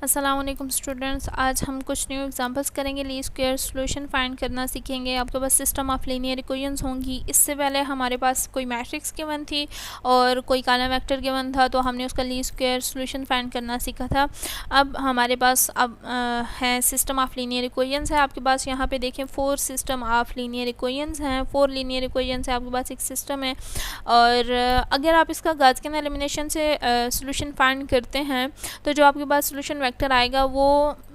अस्सलामुअलैकुम स्टूडेंट्स, आज हम कुछ न्यू एग्जांपल्स करेंगे। लीस्ट स्क्वायर सॉल्यूशन फाइंड करना सीखेंगे। आपके पास सिस्टम ऑफ लीनियर इक्वेशंस होंगी। इससे पहले हमारे पास कोई मैट्रिक्स गिवन थी और कोई कॉलम वेक्टर गिवन था, तो हमने उसका लीस्ट स्क्वायर सॉल्यूशन फाइंड करना सीखा था। अब हमारे पास है सिस्टम ऑफ लीनियर इक्वेशंस है। आपके पास यहाँ पे देखें 4 सिस्टम ऑफ लीनियर इक्वेशंस हैं, 4 लीनियर इक्वेशंस है। आपके पास एक सिस्टम है और अगर आप इसका गॉसियन एलिमिनेशन से सॉल्यूशन फाइंड करते हैं तो जो आपके पास सॉल्यूशन वेक्टर आएगा वो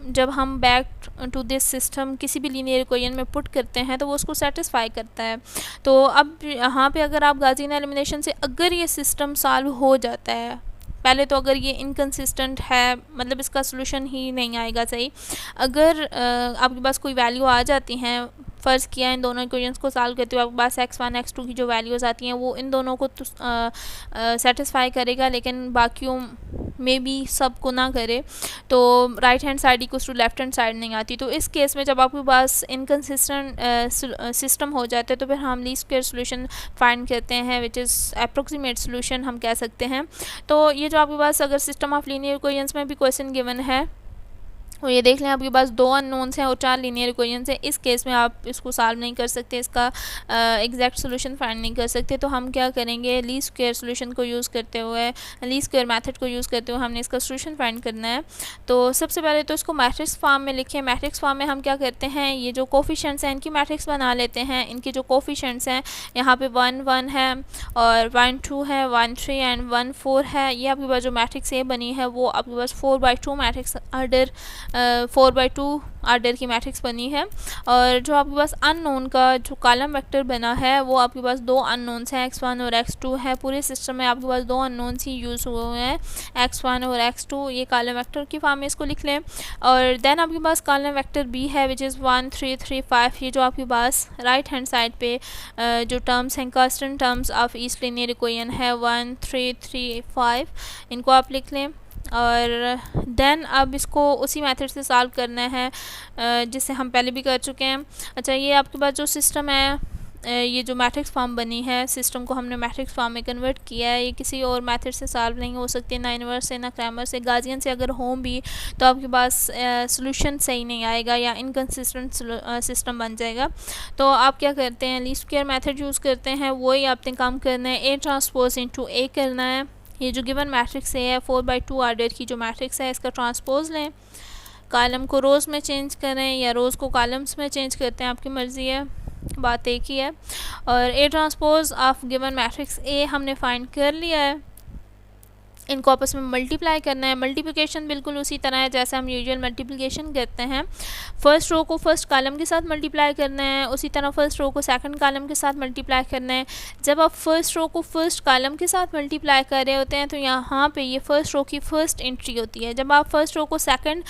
जब हम बैक टू दिस सिस्टम किसी भी लीनियर इक्वेशन में पुट करते हैं तो वो उसको सेटिस्फाई करता है। तो अब यहाँ पे अगर आप गॉसियन एलिमिनेशन से अगर ये सिस्टम सॉल्व हो जाता है, पहले तो अगर ये इनकन्सिस्टेंट है मतलब इसका सॉल्यूशन ही नहीं आएगा सही। अगर आपके पास कोई वैल्यू आ जाती हैं, फ़र्ज़ किया इन दोनों इक्वेशंस को सॉल्व करते हुए आपके पास x1 x2 की जो वैल्यूज़ आती हैं वो इन दोनों को तो सेटिस्फाई करेगा, लेकिन बाकियों में भी सब को ना करे, तो right hand side equals to left hand side नहीं आती। तो इस केस में जब आपके पास इनकन्सिस्टेंट सिस्टम हो जाते हैं तो फिर हम लीस्ट स्क्वायर सॉल्यूशन फाइंड करते हैं, विच इज़ अप्रोक्सीमेट सॉल्यूशन हम कह सकते हैं। तो ये जो आपके पास अगर सिस्टम ऑफ लीनियर इक्वेशंस में भी क्वेश्चन गिवन है और ये देख लें आपके पास 2 अननोन्स हैं और 4 लीनियर इक्वेशंस हैं, इस केस में आप इसको सॉल्व नहीं कर सकते, इसका एग्जैक्ट सॉल्यूशन फाइंड नहीं कर सकते। तो हम क्या करेंगे, लीस्ट स्क्वायर सॉल्यूशन को यूज़ करते हुए, लीस्ट स्क्वायर मेथड को यूज़ करते हुए हमने इसका सॉल्यूशन फाइंड करना है। तो सबसे पहले तो इसको मैट्रिक्स फॉर्म में लिखें। मैट्रिक्स फॉर्म में हम क्या करते हैं, ये जो कोफिशिएंट्स हैं इनकी मैट्रिक्स बना लेते हैं। इनके जो कोफिशिएंट्स हैं यहाँ पे 1 1 है और 1 2 है, 1 3 एंड 1 4 है। ये आपके पास जो मैट्रिक्स ए बनी है वो आपके पास 4/2 मैट्रिक्स आर्डर 4/2 आर्डर की मैट्रिक्स बनी है। और जो आपके पास अननोन का जो कॉलम वेक्टर बना है वो आपके पास 2 अननोन्स हैं, x1 और x2 है। पूरे सिस्टम में आपके पास 2 अननोन्स ही यूज़ हुए हैं, x1 और x2। ये कॉलम वेक्टर की फॉर्म में इसको लिख लें। और देन आपके पास कॉलम वेक्टर b है विच इज़ 1 3 3 5। ये जो आपके पास राइट हैंड साइड पे जो टर्म्स हैं, constant terms of each linear equation है 1 3 3 5, इनको आप लिख लें। और देन अब इसको उसी मेथड से सॉल्व करना है जिससे हम पहले भी कर चुके हैं। अच्छा, ये आपके पास जो सिस्टम है, ये जो मैट्रिक्स फॉर्म बनी है, सिस्टम को हमने मैट्रिक्स फॉर्म में कन्वर्ट किया है। ये किसी और मेथड से सॉल्व नहीं हो सकती, ना इनवर्स से ना क्रैमर से। गॉसियन से अगर हों भी तो आपके पास सॉल्यूशन सही नहीं आएगा या इनकन्सिस्टेंट सिस्टम बन जाएगा। तो आप क्या करते हैं, लीस्ट स्क्वायर मेथड यूज़ करते हैं, वही आपने काम करना है, ए ट्रांसपोज इंटू ए करना है। ये जो गिवन मैट्रिक्स है 4/2 आर्डर की जो मैट्रिक्स है इसका ट्रांसपोज लें, कॉलम को रोज़ में चेंज करें या रोज़ को कॉलम्स में चेंज करते हैं, आपकी मर्ज़ी है, बात एक ही है। और A transpose of given matrix A हमने फाइंड कर लिया है। इनको आपस में मल्टीप्लाई करना है। मल्टीप्लिकेशन बिल्कुल उसी तरह है जैसे हम यूजुअल मल्टीप्लिकेशन करते हैं। फर्स्ट रो को फर्स्ट कॉलम के साथ मल्टीप्लाई करना है, उसी तरह फर्स्ट रो को सेकंड कॉलम के साथ मल्टीप्लाई करना है। जब आप फर्स्ट रो को फर्स्ट कॉलम के साथ मल्टीप्लाई कर रहे होते हैं तो यहाँ पे ये फर्स्ट रो की फर्स्ट एंट्री होती है। जब आप फर्स्ट रो को सेकंड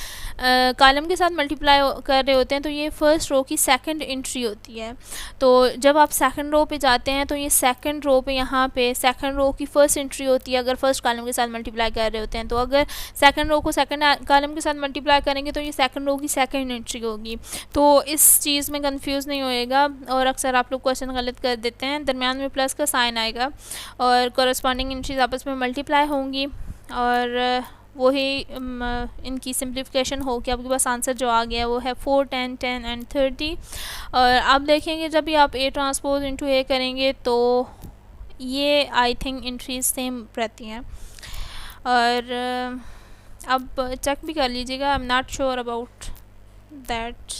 कॉलम के साथ मल्टीप्लाई कर रहे होते हैं तो ये फर्स्ट रो की सेकंड एंट्री होती है। तो जब आप सेकंड रो पे जाते हैं तो ये सेकंड रो पे यहाँ पे सेकंड रो की फर्स्ट एंट्री होती है अगर फर्स्ट कॉलम के साथ मल्टीप्लाई कर रहे होते हैं। तो अगर सेकंड रो को सेकंड कॉलम के साथ मल्टीप्लाई करेंगे तो ये सेकंड रो की सेकंड एंट्री होगी। तो इस चीज़ में कंफ्यूज नहीं होएगा। और अक्सर आप लोग क्वेश्चन गलत कर देते हैं, दरमियान में प्लस का साइन आएगा और कॉरस्पॉन्डिंग एंट्रीज आपस में मल्टीप्लाई होंगी और वही इनकी सिंप्लीफिकेशन हो के आपके पास आंसर जो आ गया वो है 4 10 10 एंड 30। और आप देखेंगे जब भी आप ए ट्रांसपोज इंटू ए करेंगे तो ये आई थिंक एंट्रीज सेम रहती हैं। और अब चेक भी कर लीजिएगा, I am not sure about that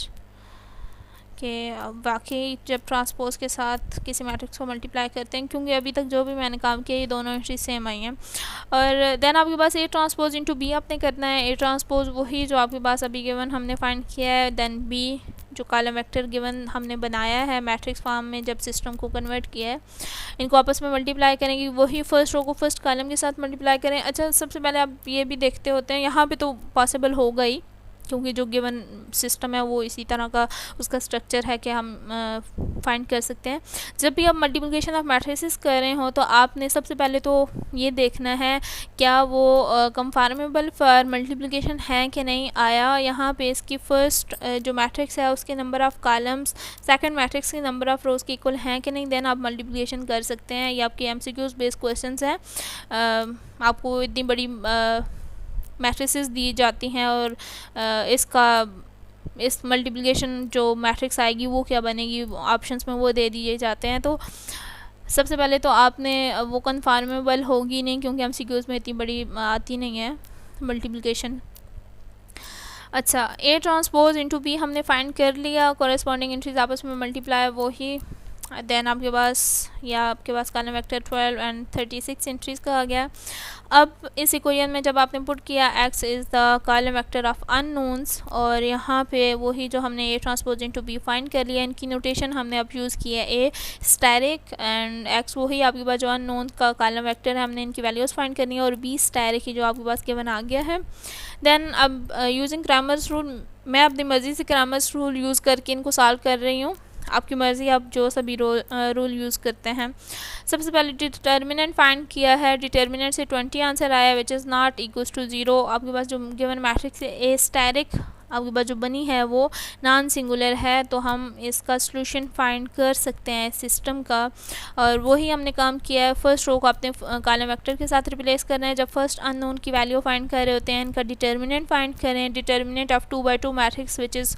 कि वाकई जब ट्रांसपोज के साथ किसी मैट्रिक्स को मल्टीप्लाई करते हैं, क्योंकि अभी तक जो भी मैंने काम किया ये दोनों एंट्री सेम आई हैं। और देन आपके पास ए ट्रांसपोज इंटू बी आपने करना है। ए ट्रांसपोज वही जो आपके पास अभी गिवन हमने फाइंड किया है, देन बी जो कॉलम वेक्टर गिवन हमने बनाया है मैट्रिक्स फॉर्म में जब सिस्टम को कन्वर्ट किया है, इनको आपस में मल्टीप्लाई करेंगे। वही फर्स्ट रो को फर्स्ट कॉलम के साथ मल्टीप्लाई करें। अच्छा, सबसे पहले आप ये भी देखते होते हैं, यहाँ पे तो पॉसिबल होगा ही क्योंकि जो गिवन सिस्टम है वो इसी तरह का उसका स्ट्रक्चर है कि हम फाइंड कर सकते हैं। जब भी आप मल्टीप्लिकेशन ऑफ मैट्रिसेस कर रहे हो तो आपने सबसे पहले तो ये देखना है क्या वो कंफर्मेबल फॉर मल्टीप्लिकेशन है कि नहीं। आया यहाँ पे इसकी फ़र्स्ट जो मैट्रिक्स है उसके number of columns second matrix के नंबर ऑफ़ रोज़ के इक्वल हैं कि नहीं, देन आप मल्टीप्लिकेशन कर सकते हैं। ये आपके MCQs बेस्ड क्वेश्चंस हैं। आपको इतनी बड़ी मैट्रिसेस दी जाती हैं और इस मल्टीप्लिकेशन जो मैट्रिक्स आएगी वो क्या बनेगी, ऑप्शंस में वो दे दिए जाते हैं। तो सबसे पहले तो आपने वो कन्फर्मेबल होगी नहीं, क्योंकि MCQs में इतनी बड़ी आती नहीं है मल्टीप्लिकेशन। अच्छा, A ट्रांसपोज इंटू B हमने फाइंड कर लिया, कॉरेस्पॉन्डिंग एंट्रीज आपस में मल्टीप्लाई वही, देन आपके पास कॉलम वेक्टर 12 एंड 36 एंट्रीज का आ गया। अब इस इक्वेशन में जब आपने पुट किया x is the column vector of unknowns, और यहाँ पे वही जो हमने A transpose into B find कर लिया, इनकी नोटेशन हमने अब यूज़ की है A स्टैरिक एंड x वही आपके पास जो अननोन का कॉलम वेक्टर है, हमने इनकी वैल्यूज़ फाइंड करनी है, और B स्टैरिक ही जो आपके पास गिवन आ गया है। देन अब यूजिंग क्रैमर्स रूल, मैं अपनी मर्ज़ी से क्रैमर्स रूल यूज़ करके इनको सॉल्व कर रही हूँ, आपकी मर्ज़ी आप जो सभी रूल यूज़ करते हैं। सबसे पहले डिटर्मिनेंट फाइंड किया है, डिटर्मिनेंट से 20 आंसर आया which is not equals to 0। आपके पास जो गिवन मैट्रिक्स है ए स्टैरिक आपके पास जो बनी है वो नॉन सिंगुलर है, तो हम इसका सॉल्यूशन फाइंड कर सकते हैं सिस्टम का, और वही हमने काम किया है। फर्स्ट रो को आपने कॉलम वेक्टर के साथ रिप्लेस करना है। जब फर्स्ट अननोन की वैल्यू फाइंड कर रहे होते हैं, इनका डिटर्मिनेंट फाइंड करें, determinant of 2/2 matrix which is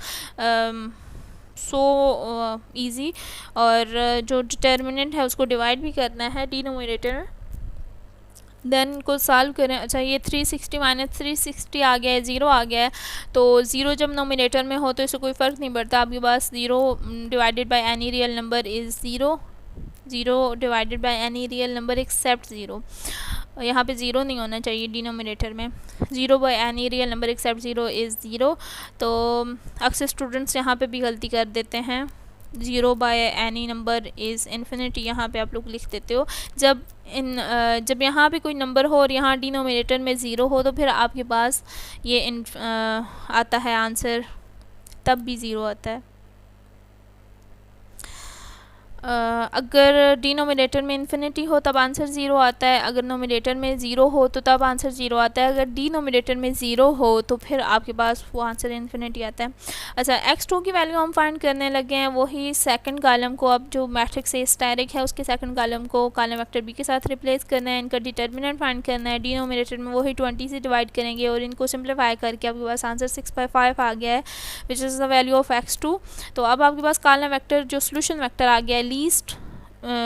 so easy, और जो डिटर्मिनेंट है उसको डिवाइड भी करना है डिनोमिनेटर में, देन को सॉल्व करें। अच्छा, ये 360 माइनस 360 आ गया है, 0 आ गया है, तो 0 जब नोमिनेटर में हो तो इससे कोई फ़र्क नहीं पड़ता, आपके पास 0 divided by any real number is 0, 0 divided by any real number except 0। यहाँ पे 0 नहीं होना चाहिए डिनोमिनेटर में, 0 by any real number except 0 is 0। तो अक्सर स्टूडेंट्स यहाँ पे भी गलती कर देते हैं, 0 by any number is infinity यहाँ पे आप लोग लिख देते हो। जब यहाँ पे कोई नंबर हो और यहाँ डिनोमिनेटर में 0 हो तो फिर आपके पास ये आता है आंसर, तब भी 0 आता है। अगर डिनोमिनेटर में इन्फिनिटी हो तब आंसर 0 आता है, अगर नोमिनेटर में 0 हो तो तब आंसर 0 आता है, अगर डिनोमिनेटर में 0 हो तो फिर आपके पास वो आंसर इन्फिनिटी आता है। अच्छा, x2 की वैल्यू हम फाइंड करने लगे हैं, वही सेकंड कॉलम को, अब जो मैट्रिक्स ए स्टैरिक है उसके सेकंड कॉलम को कॉलम वेक्टर b के साथ रिप्लेस करना है, इनका डिटर्मिनेंट फाइंड करना है, डिनोमिनेटर में वही 20 से डिवाइड करेंगे और इनको सिंप्लीफाई करके आपके पास आंसर 6/5 आ गया है which is the value of x2। तो अब आपके पास कॉलम वेक्टर जो सोल्यूशन वेक्टर आ गया है, लीस्ट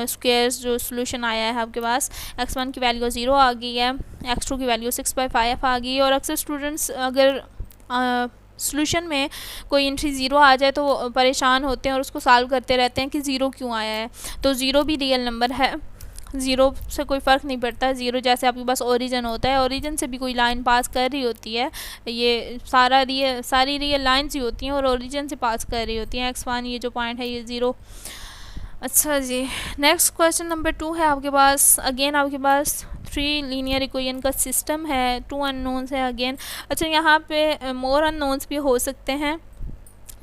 स्क्वेयर्स जो सोल्यूशन आया है आपके पास, x1 की वैल्यू 0 आ गई है, x2 की वैल्यू 6/5 आ गई है। और अक्सर स्टूडेंट्स अगर सोल्यूशन में कोई एंट्री 0 आ जाए तो परेशान होते हैं और उसको सॉल्व करते रहते हैं कि 0 क्यों आया है। तो 0 भी रियल नंबर है, 0 से कोई फ़र्क नहीं पड़ता। 0 जैसे आपके पास ओरिजिन होता है, ओरिजिन से भी कोई लाइन पास कर रही होती है, ये सारी रियल लाइन्स ही होती हैं और ओरिजिन से पास कर रही होती हैं। x1 ये जो पॉइंट है ये 0। अच्छा जी, नेक्स्ट क्वेश्चन नंबर 2 है आपके पास। अगेन आपके पास 3 लीनियर इक्वेशन का सिस्टम है, 2 अननोन्स है अगेन। अच्छा, यहाँ पे मोर अननोन्स भी हो सकते हैं,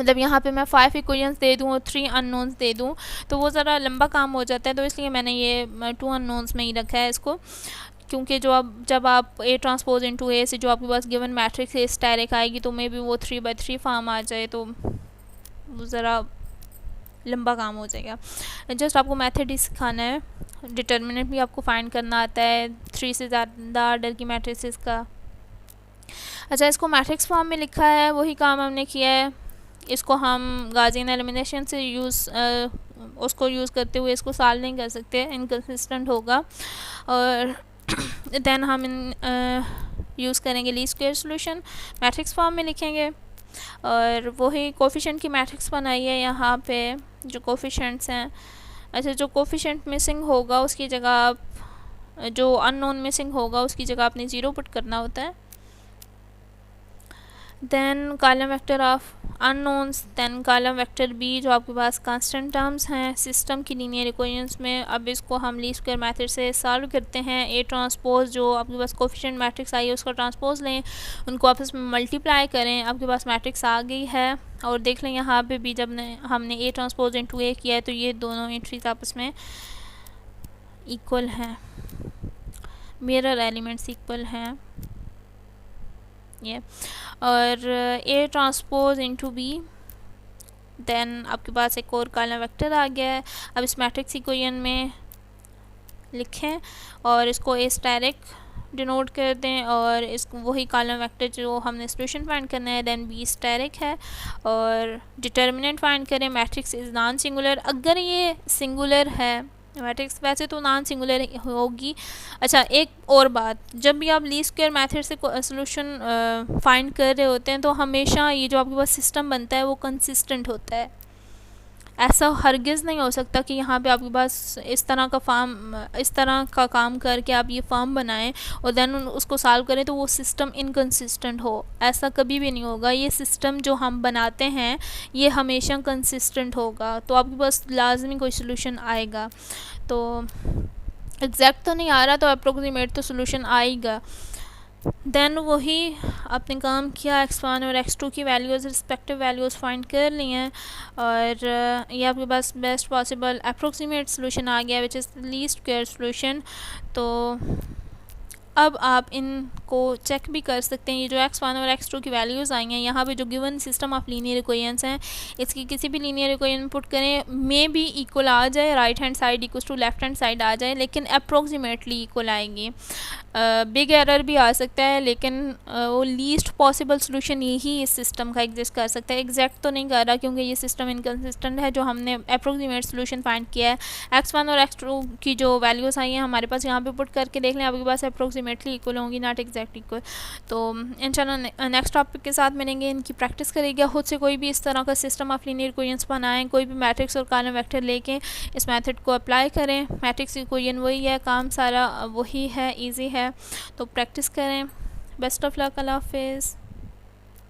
मतलब यहाँ पे मैं 5 इक्वेशंस दे दूँ और 3 अननोन्स दे दूँ तो वो ज़रा लंबा काम हो जाता है, तो इसलिए मैंने ये 2 अननोन्स में ही रखा है इसको, क्योंकि जब आप A ट्रांसपोज इंटू A से जो आपके पास गिवन मैट्रिक्स है स्टैरिक आएगी तो मे बी वो 3/3 फॉर्म आ जाए, तो वो ज़रा लंबा काम हो जाएगा। जस्ट आपको मेथड ही सिखाना है, डिटर्मिनेंट भी आपको फाइंड करना आता है 3 से ज़्यादा ऑर्डर की मैट्रिसेस का। अच्छा, इसको मैट्रिक्स फॉर्म में लिखा है, वही काम हमने किया है। इसको हम गाउसियन एलिमिनेशन से उसको यूज़ करते हुए इसको सॉल्व नहीं कर सकते, इनकंसिस्टेंट होगा। और देन हम यूज़ करेंगे least square solution, matrix form में लिखेंगे और वही कोफिशिएंट की मैट्रिक्स बनाई है यहाँ पे जो कोफिशिएंट्स हैं। अच्छा, जो कोफिशिएंट मिसिंग होगा उसकी जगह आप, जो अननोन मिसिंग होगा उसकी जगह आपने 0 पुट करना होता है। Then column vector of unknowns, then column vector B जो आपके पास कांस्टेंट टर्म्स हैं सिस्टम की लीनियर इक्वेशंस में। अब इसको हम लीस्ट स्क्वायर मेथड से सॉल्व करते हैं। ए ट्रांसपोज जो आपके पास कोफिशिएंट मैट्रिक्स आई है उसका ट्रांसपोज लें, उनको आपस में मल्टीप्लाई करें, आपके पास मैट्रिक्स आ गई है। और देख लें यहाँ पे भी जब हमने ए ट्रांसपोज इंटू ए किया है तो ये दोनों एंट्रीज आपस में इक्वल हैं, मिरर एलिमेंट्स इक्वल हैं ये। और A transpose into B, then आपके पास एक और कॉलम वेक्टर आ गया है। अब इस मैट्रिक्स इक्वेशन में लिखें और इसको ए स्टैरिक डिनोट कर दें और इस वही कॉलम वेक्टर जो हमने सोल्यूशन फाइंड करना है। देन बी स्टेरिक है और डिटर्मिनेंट फाइंड करें। मैट्रिक्स इज़ नॉन सिंगुलर, अगर ये सिंगुलर है मैट्रिक्स वैसे तो नॉन सिंगुलर होगी। अच्छा, एक और बात, जब भी आप लीस्ट स्क्वायर मेथड से सोल्यूशन फाइंड कर रहे होते हैं तो हमेशा ये जो आपके पास सिस्टम बनता है वो कंसिस्टेंट होता है। ऐसा हरगिज़ नहीं हो सकता कि यहाँ पे आपके पास इस तरह का काम करके आप ये फॉर्म बनाएं और देन उसको सॉल्व करें तो वो सिस्टम इनकंसिस्टेंट हो। ऐसा कभी भी नहीं होगा। ये सिस्टम जो हम बनाते हैं ये हमेशा कंसिस्टेंट होगा, तो आपके पास लाजमी कोई सोल्यूशन आएगा। तो एग्जैक्ट तो नहीं आ रहा तो अप्रोक्सीमेट तो सोल्यूशन आएगा। देन वही आपने काम किया, x1 और x2 की वैल्यूज़ रिस्पेक्टिव वैल्यूज़ फाइंड कर ली हैं और ये आपके पास बेस्ट पॉसिबल अप्रोक्सीमेट सोल्यूशन आ गया which is least square solution. तो अब आप इनको चेक भी कर सकते हैं। ये जो x1 और x2 की वैल्यूज़ आई हैं, यहाँ पे जो given system of linear equations हैं इसकी किसी भी लीनियर इक्वेशन पुट करें, मे बी इक्वल आ जाए, right hand side equal to left hand side आ जाए, लेकिन अप्रोक्सीमेटली इक्वल आएगी। बिग एरर भी आ सकता है, लेकिन वो लीस्ट पॉसिबल सोल्यूशन यही इस सिस्टम का एग्जिस्ट कर सकता है। एग्जैक्ट तो नहीं कर रहा क्योंकि ये सिस्टम इनकन्सिस्टेंट है। जो हमने अप्रोक्सीमेट सोल्यूशन फाइंड किया है, x1 और x2 की जो वैल्यूज़ आई हैं हमारे पास, यहाँ पे पुट करके देख लें, आपके पास अप्रोक्सीमेटली इक्वल होंगी, नॉट एग्जैक्ट इक्वल। तो इंशाल्लाह नेक्स्ट टॉपिक के साथ मिलेंगे, इनकी प्रैक्टिस करेंगे। खुद से कोई भी इस तरह का सिस्टम ऑफ लीनियर इक्वेशंस बनाएं, कोई भी मैट्रिक्स और कॉलम वेक्टर लेके इस मेथड को अप्लाई करें। मैट्रिक्स इक्वेशन वही है, काम सारा वही है, ईजी है, तो प्रैक्टिस करें। बेस्ट ऑफ लक, अल्लाह हाफिज़।